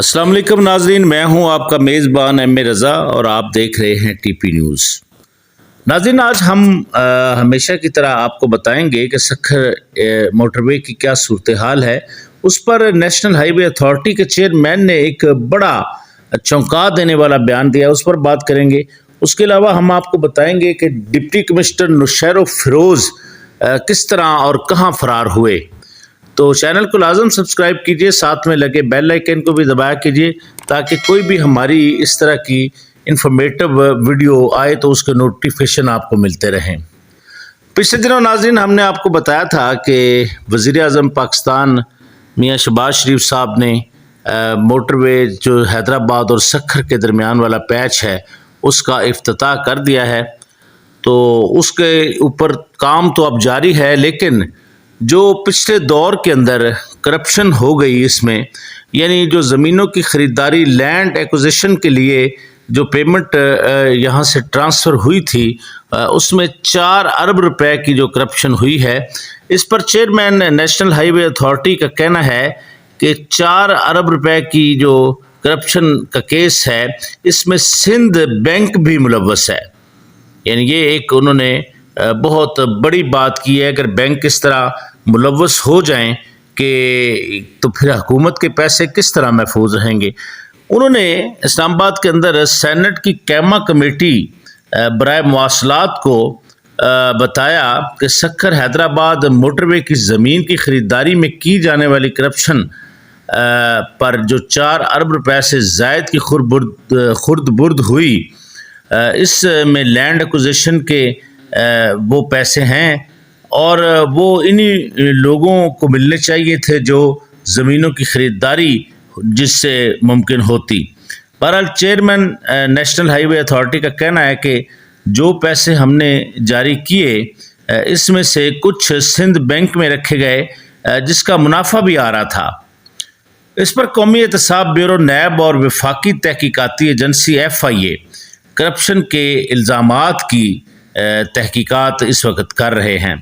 अस्सलाम वालेकुम नाजरीन, मैं हूं आपका मेज़बान एम ए रज़ा और आप देख रहे हैं टीपी न्यूज़। नाजरीन, आज हम हमेशा की तरह आपको बताएंगे कि सखर मोटरवे की क्या सूरत हाल है। उस पर नेशनल हाईवे अथॉरिटी के चेयरमैन ने एक बड़ा चौंका देने वाला बयान दिया, उस पर बात करेंगे। उसके अलावा हम आपको बताएंगे कि डिप्टी कमिश्नर नुशैरो फिरोज़ किस तरह और कहाँ फरार हुए। तो चैनल को लाजम सब्सक्राइब कीजिए, साथ में लगे बेल आइकन को भी दबाया कीजिए ताकि कोई भी हमारी इस तरह की इंफॉर्मेटिव वीडियो आए तो उसके नोटिफिकेशन आपको मिलते रहें। पिछले दिनों नाज़रीन हमने आपको बताया था कि वज़ीर आज़म पाकिस्तान मियाँ शहबाज शरीफ साहब ने मोटरवे जो हैदराबाद और सखर के दरमियान वाला पैच है उसका इफ्तिताह कर दिया है। तो उसके ऊपर काम तो अब जारी है, लेकिन जो पिछले दौर के अंदर करप्शन हो गई इसमें, यानी जो ज़मीनों की ख़रीदारी लैंड एक्विजिशन के लिए जो पेमेंट यहाँ से ट्रांसफ़र हुई थी उसमें 4 अरब रुपए की जो करप्शन हुई है, इस पर चेयरमैन नेशनल हाईवे अथॉरिटी का कहना है कि 4 अरब रुपए की जो करप्शन का केस है इसमें सिंध बैंक भी मुलव्वस है। यानी ये एक उन्होंने बहुत बड़ी बात की है। अगर बैंक इस तरह मुलव्वस हो जाएं कि तो फिर हुकूमत के पैसे किस तरह महफूज रहेंगे। उन्होंने इस्लामाबाद के अंदर सेनेट की कैमा कमेटी बराए मवासलात को बताया कि सखर हैदराबाद मोटरवे की ज़मीन की ख़रीदारी में की जाने वाली करप्शन पर जो 4 अरब रुपए से ज़ायद की खुर्द बुर्द हुई, इसमें लैंड एक्विजिशन के वो पैसे हैं और वो इन्हीं लोगों को मिलने चाहिए थे जो ज़मीनों की ख़रीदारी जिससे मुमकिन होती। बहरहाल चेयरमैन नेशनल हाईवे अथॉरिटी का कहना है कि जो पैसे हमने जारी किए इसमें से कुछ सिंध बैंक में रखे गए जिसका मुनाफा भी आ रहा था। इस पर कौमी एहतसाब ब्यूरो नैब और वफाकी तहकीकाती एजेंसी FIA करप्शन के इल्ज़ामात की तहकीकात इस वक्त कर रहे हैं।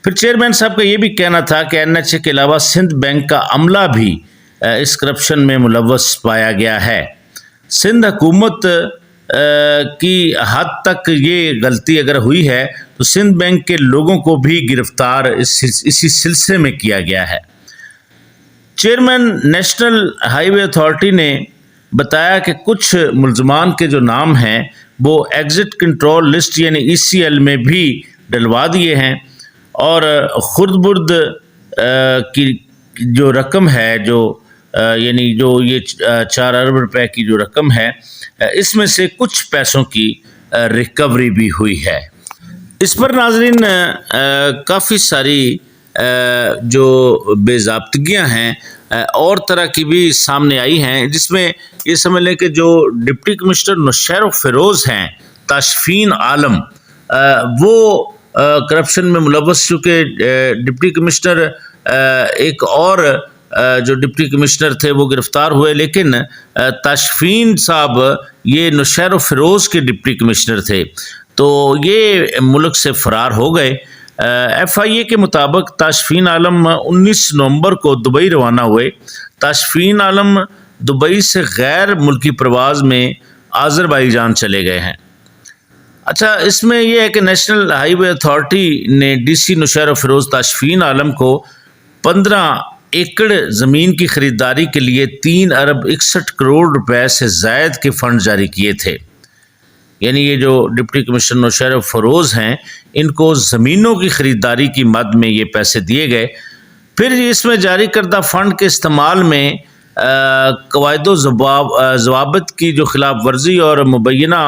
फिर चेयरमैन साहब का ये भी कहना था कि NHA के अलावा सिंध बैंक का अमला भी इस करप्शन में मुलव्वस पाया गया है। सिंध हुकूमत की हद तक ये गलती अगर हुई है तो सिंध बैंक के लोगों को भी गिरफ्तार इसी सिलसिले में किया गया है। चेयरमैन नेशनल हाईवे अथॉरिटी ने बताया कि कुछ मुल्ज़मान के जो नाम हैं वो एग्ज़िट कंट्रोल लिस्ट यानी ECL में भी डलवा दिए हैं और खुर्द-बुर्द की जो रकम है जो यानी जो ये 4 अरब रुपए की जो रकम है इसमें से कुछ पैसों की रिकवरी भी हुई है। इस पर नाज़रीन काफ़ी सारी जो बेज़ाब्तगियाँ हैं और तरह की भी सामने आई हैं, जिसमें ये समझ लें कि जो डिप्टी कमिश्नर नुशैरो फिरोज़ हैं ताशफीन आलम, वो करप्शन में मुलव्वस, चूँकि डिप्टी कमिश्नर एक और जो डिप्टी कमिश्नर थे वो गिरफ़्तार हुए, लेकिन ताशफीन साहब ये नुशैरो फिरोज़ के डिप्टी कमिश्नर थे तो ये मुल्क से फ़रार हो गए। FIA के मुताबिक ताशफीन आलम 19 नवंबर को दुबई रवाना हुए। ताशफीन आलम दुबई से गैर मुल्की प्रवाज़ में आज़रबाईजान चले गए हैं। अच्छा, इसमें यह है कि नेशनल हाईवे अथॉरिटी ने DC नुशैरो फिरोज़ ताशफीन आलम को 15 एकड़ ज़मीन की ख़रीदारी के लिए 3 अरब 61 करोड़ रुपए से ज़ायद के फ़ंड जारी किए थे। यानी ये जो डिप्टी कमिश्नर नुशैरो फिरोज़ हैं इनको ज़मीनों की ख़रीदारी की मद में ये पैसे दिए गए। फिर इसमें जारी करदा फ़ंड के इस्तेमाल में कवायदो ज़वाबित की जो खिलाफ वर्जी और मुबैना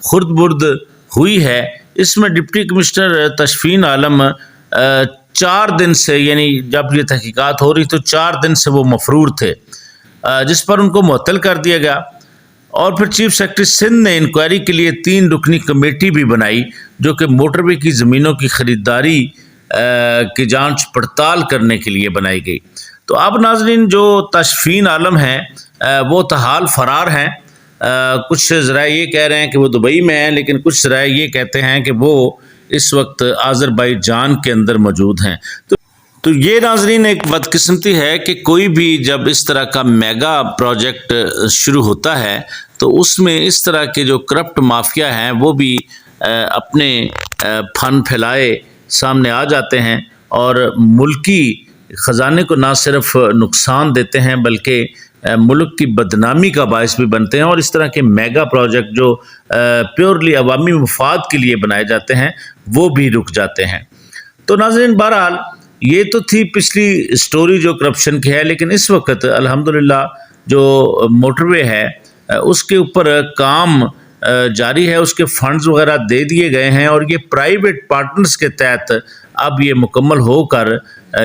खुर्द बुर्द हुई है, इसमें डिप्टी कमिश्नर ताशफीन आलम 4 दिन से, यानी जब ये तहकीकात हो रही तो 4 दिन से वो मफरूर थे, जिस पर उनको मुअत्तल कर दिया गया। और फिर चीफ सेक्रेटरी सिंध ने इंक्वायरी के लिए 3 रुकनी कमेटी भी बनाई जो कि मोटरवे की ज़मीनों की ख़रीदारी की जांच पड़ताल करने के लिए बनाई गई। तो अब नाज़रीन जो ताशफीन आलम हैं वो तहाल फ़रार हैं। कुछ ज़राए ये कह रहे हैं कि वो दुबई में हैं, लेकिन कुछ ज़राए ये कहते हैं कि वो इस वक्त आज़रबाईजान के अंदर मौजूद हैं। तो تو یہ ناظرین ایک بدقسمتی ہے کہ کوئی بھی جب اس طرح کا میگا پروجیکٹ شروع ہوتا ہے تو اس میں اس طرح کے جو کرپٹ مافیا ہیں وہ بھی اپنے پھن پھیلائے سامنے آ جاتے ہیں اور ملکی خزانے کو نہ صرف نقصان دیتے ہیں بلکہ ملک کی بدنامی کا باعث بھی بنتے ہیں، اور اس طرح کے میگا پروجیکٹ جو پیورلی عوامی مفاد کے لیے بنائے جاتے ہیں وہ بھی رک جاتے ہیں۔ تو ناظرین بہرحال یہ تو تھی پچھلی سٹوری جو کرپشن کی ہے، لیکن اس وقت الحمدللہ جو موٹر وے ہے اس کے اوپر کام جاری ہے، اس کے فنڈز وغیرہ دے دیے گئے ہیں اور یہ پرائیویٹ پارٹنرز کے تحت اب یہ مکمل ہو کر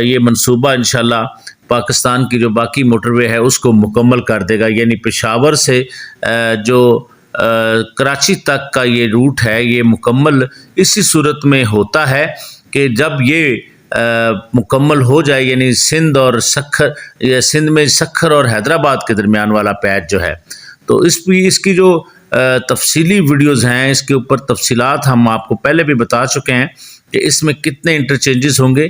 یہ منصوبہ انشاءاللہ پاکستان کی جو باقی موٹر وے ہے اس کو مکمل کر دے گا، یعنی پشاور سے جو کراچی تک کا یہ روٹ ہے یہ مکمل اسی صورت میں ہوتا ہے کہ جب یہ مکمل ہو جائے، یعنی سندھ اور سندھ میں سکھر اور حیدرآباد کے درمیان والا پیچ جو ہے، تو اس کی جو تفصیلی ویڈیوز ہیں اس کے اوپر تفصیلات ہم آپ کو پہلے بھی بتا چکے ہیں کہ اس میں کتنے انٹرچینجز ہوں گے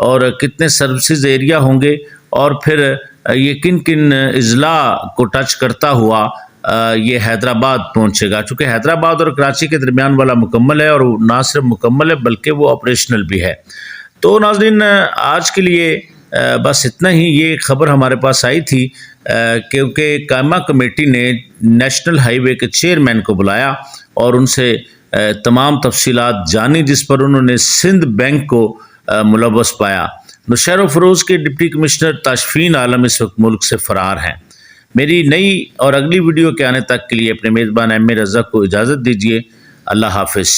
اور کتنے سروسز ایریا ہوں گے، اور پھر یہ کن کن اضلاع کو ٹچ کرتا ہوا یہ حیدرآباد پہنچے گا، چونکہ حیدرآباد اور کراچی کے درمیان والا مکمل ہے، اور نہ صرف مکمل ہے بلکہ وہ آپریشنل بھی ہے۔ تو ناظرین آج کے لیے بس اتنا ہی، یہ خبر ہمارے پاس آئی تھی کیونکہ قائمہ کمیٹی نے نیشنل ہائی وے کے چیئرمین کو بلایا اور ان سے تمام تفصیلات جانی، جس پر انہوں نے سندھ بینک کو ملوث پایا۔ نوشہر و فروز کے ڈپٹی کمشنر تاشفین عالم اس وقت ملک سے فرار ہیں۔ میری نئی اور اگلی ویڈیو کے آنے تک کے لیے اپنے میزبان ایم اے رضا کو اجازت دیجیے۔ اللہ حافظ۔